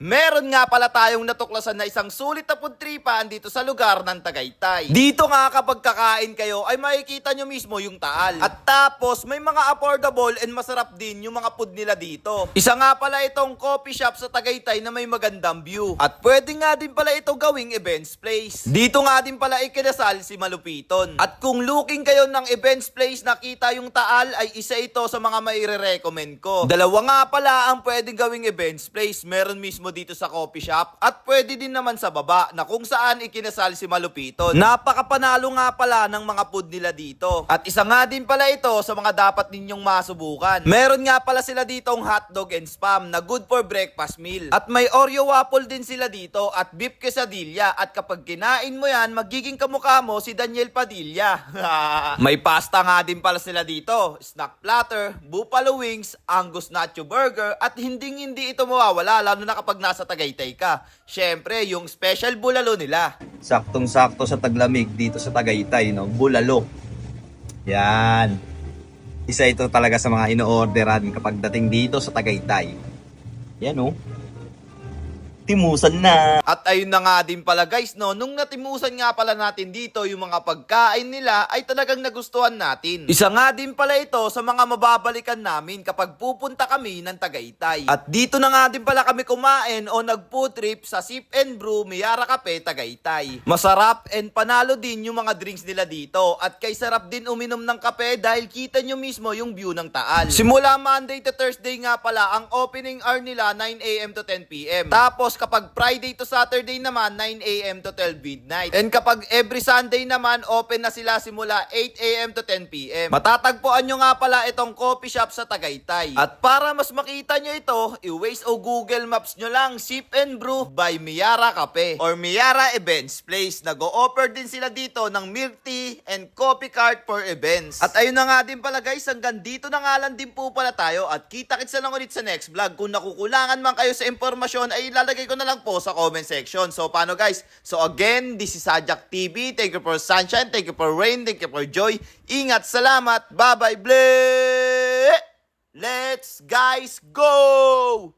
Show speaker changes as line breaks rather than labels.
Meron nga pala tayong natuklasan na isang sulit na pudtripan dito sa lugar ng Tagaytay. Dito nga kapag kakain kayo ay makikita nyo mismo yung taal. At tapos may mga affordable and masarap din yung mga food nila dito. Isa nga pala itong coffee shop sa Tagaytay na may magandang view. At pwede nga din pala ito gawing events place. Dito nga din pala ikinasal si Malupiton. At kung looking kayo ng events place nakita yung taal ay isa ito sa mga maire-recommend ko. Dalawa nga pala ang pwedeng gawing events place. Meron mismo dito sa coffee shop at pwede din naman sa baba na kung saan ikinasal si Malupiton. Napakapanalo nga pala ng mga food nila dito. At isa nga din pala ito sa mga dapat ninyong masubukan. Meron nga pala sila ditong hotdog and spam na good for breakfast meal. At may Oreo waffle din sila dito at beef quesadilla at kapag kinain mo yan magiging kamukha mo si Daniel Padilla. May pasta nga din pala sila dito, snack platter, buffalo wings, Angus nacho burger at hindi ito mawawala lalo na kapag nasa Tagaytay ka. Syempre, yung special bulalo nila. Saktong-sakto sa taglamig dito sa Tagaytay, no? Bulalo. Yan. Isa ito talaga sa mga ino-orderan kapag dating dito sa Tagaytay. Yan, no? Timusan na. At ayun na nga din pala guys, no, nung natimusan nga pala natin dito yung mga pagkain nila ay talagang nagustuhan natin. Isa nga din pala ito sa mga mababalikan namin kapag pupunta kami ng Tagaytay. At dito na nga din pala kami kumain o nag-food trip sa Sip and Brew Miyara Cafe Tagaytay. Masarap and panalo din yung mga drinks nila dito at kay sarap din uminom ng kape dahil kita nyo mismo yung view ng Taal. Simula Monday to Thursday nga pala ang opening hour nila 9 AM to 10 PM. Tapos kapag Friday to Saturday naman, 9 AM to 12 midnight. And kapag every Sunday naman, open na sila simula 8 AM to 10 PM. Matatagpuan nyo nga pala itong coffee shop sa Tagaytay. At para mas makita nyo ito, i-Waze o Google Maps nyo lang Sip and Brew by Miyara Cafe or Miyara Events Place. Nag-o-offer din sila dito ng milk tea and coffee cart for events. At ayun na nga din pala guys, hanggang dito na nga lang din po pala tayo at kita-kits na lang ulit sa next vlog. Kung nakukulangan man kayo sa impormasyon ay ilalagay ko na lang po sa comment section. So paano guys? So again, this is Sajak TV. Thank you for sunshine, thank you for rain, thank you for joy. Ingat, salamat, bye bye, bleh! Let's guys go!